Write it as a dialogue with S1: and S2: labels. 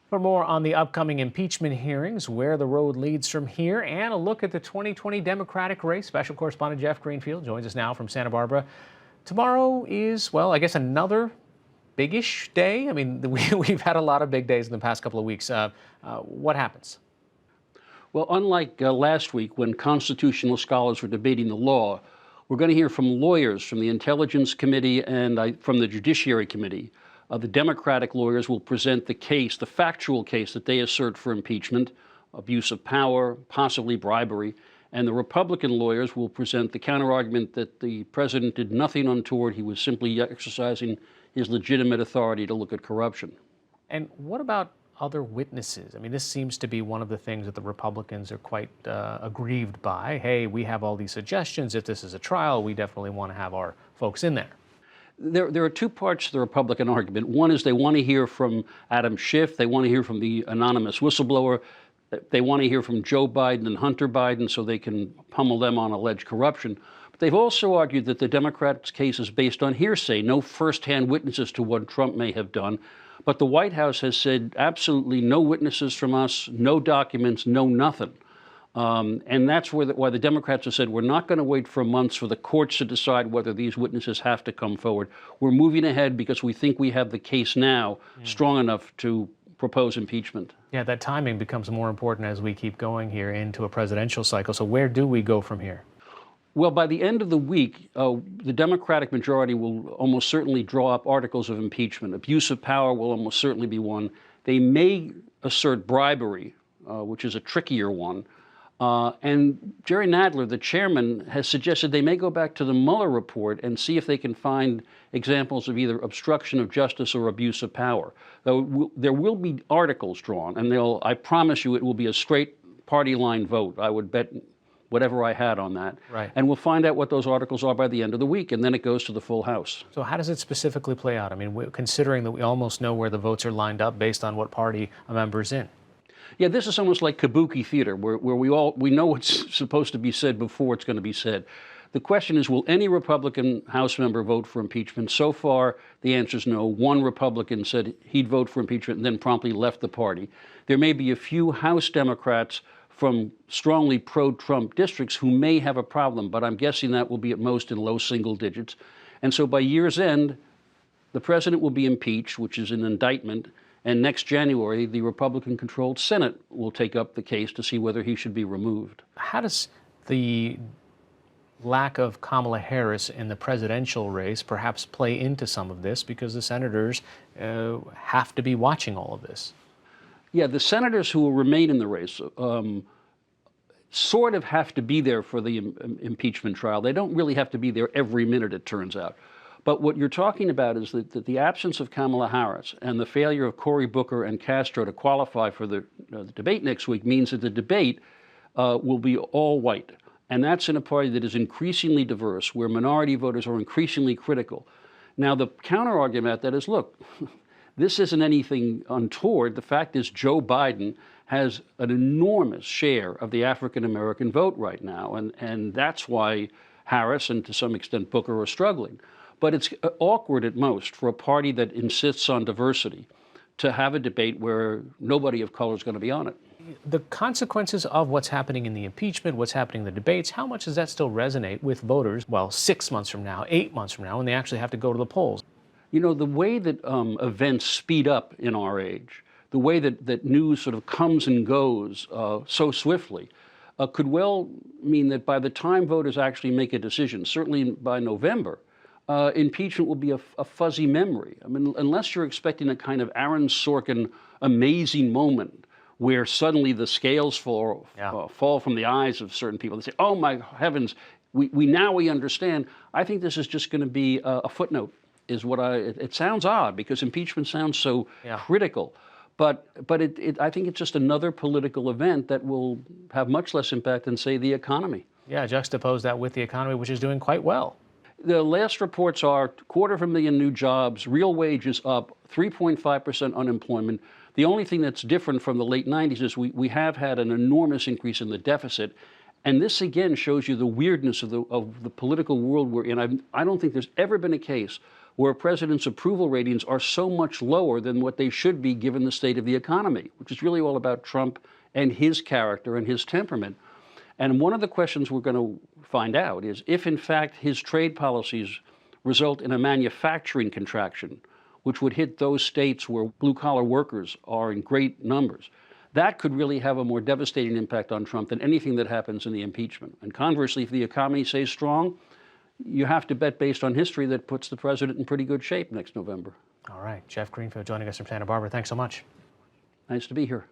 S1: For more on the upcoming impeachment hearings, where the road leads from here, and a look at the 2020 Democratic race, special correspondent Jeff Greenfield joins us now from Santa Barbara. Tomorrow is, well, I guess another big-ish day. I mean, we've had a lot of big days in the past couple of weeks. What happens?
S2: Well, unlike last week when constitutional scholars were debating the law, we're going to hear from lawyers from the Intelligence Committee and from the Judiciary Committee. The Democratic lawyers will present the case, the factual case that they assert for impeachment, abuse of power, possibly bribery, and the Republican lawyers will present the counterargument that the president did nothing untoward. He was simply exercising his legitimate authority to look at corruption.
S1: And what about other witnesses? I mean, this seems to be one of the things that the Republicans are quite aggrieved by. Hey, we have all these suggestions. If this is a trial, we definitely want to have our folks in there.
S2: There are two parts to the Republican argument. One is they want to hear from Adam Schiff. They want to hear from the anonymous whistleblower. They want to hear from Joe Biden and Hunter Biden so they can pummel them on alleged corruption. But they've also argued that the Democrats' case is based on hearsay, no firsthand witnesses to what Trump may have done. But the White House has said absolutely no witnesses from us, no documents, no nothing. And that's why the Democrats have said we're not going to wait for months for the courts to decide whether these witnesses have to come forward. We're moving ahead because we think we have the case now strong enough to propose impeachment.
S1: Yeah, that timing becomes more important as we keep going here into a presidential cycle. So where do we go from here?
S2: Well, by the end of the week, the Democratic majority will almost certainly draw up articles of impeachment. Abuse of power will almost certainly be one. They may assert bribery, which is a trickier one. And Jerry Nadler, the chairman, has suggested they may go back to the Mueller report and see if they can find examples of either obstruction of justice or abuse of power. Though there will be articles drawn, and I promise you it will be a straight party line vote. I would bet whatever I had on that.
S1: Right.
S2: And we'll find out what those articles are by the end of the week, and then it goes to the full House.
S1: So how does it specifically play out? I mean, considering that we almost know where the votes are lined up based on what party a member's in.
S2: Yeah, this is almost like kabuki theater, where we know what's supposed to be said before it's going to be said. The question is, will any Republican House member vote for impeachment? So far, the answer is no. One Republican said he'd vote for impeachment and then promptly left the party. There may be a few House Democrats from strongly pro-Trump districts who may have a problem, but I'm guessing that will be at most in low single digits. And so by year's end, the president will be impeached, which is an indictment. And next January, the Republican-controlled Senate will take up the case to see whether he should be removed.
S1: How does the lack of Kamala Harris in the presidential race perhaps play into some of this? Because the senators have to be watching all of this.
S2: Yeah, the senators who will remain in the race sort of have to be there for the impeachment trial. They don't really have to be there every minute, it turns out. But what you're talking about is that the absence of Kamala Harris and the failure of Cory Booker and Castro to qualify for the debate next week means that the debate will be all white. And that's in a party that is increasingly diverse, where minority voters are increasingly critical. Now, the counter-argument at that is, look, this isn't anything untoward. The fact is Joe Biden has an enormous share of the African-American vote right now. And that's why Harris and to some extent Booker are struggling. But it's awkward at most for a party that insists on diversity to have a debate where nobody of color is going to be on it.
S1: The consequences of what's happening in the impeachment, what's happening in the debates, how much does that still resonate with voters, well, 6 months from now, 8 months from now, when they actually have to go to the polls?
S2: You know, the way that events speed up in our age, the way that news sort of comes and goes so swiftly, could well mean that by the time voters actually make a decision, certainly by November, impeachment will be a fuzzy memory. I mean, unless you're expecting a kind of Aaron Sorkin amazing moment where suddenly the scales fall from the eyes of certain people. They say, oh my heavens, we understand. I think this is just going to be a footnote, is what it sounds odd because impeachment sounds so critical. But I think it's just another political event that will have much less impact than, say, the economy.
S1: Yeah, juxtapose that with the economy, which is doing quite well.
S2: The last reports are 250,000 new jobs, real wages up, 3.5% unemployment. The only thing that's different from the late 90s is we have had an enormous increase in the deficit. And this, again, shows you the weirdness of the political world we're in. I don't think there's ever been a case where a president's approval ratings are so much lower than what they should be given the state of the economy, which is really all about Trump and his character and his temperament. And one of the questions we're going to find out is if, in fact, his trade policies result in a manufacturing contraction, which would hit those states where blue-collar workers are in great numbers, that could really have a more devastating impact on Trump than anything that happens in the impeachment. And conversely, if the economy stays strong, you have to bet based on history that puts the president in pretty good shape next November.
S1: All right. Jeff Greenfield joining us from Santa Barbara. Thanks so much.
S2: Nice to be here.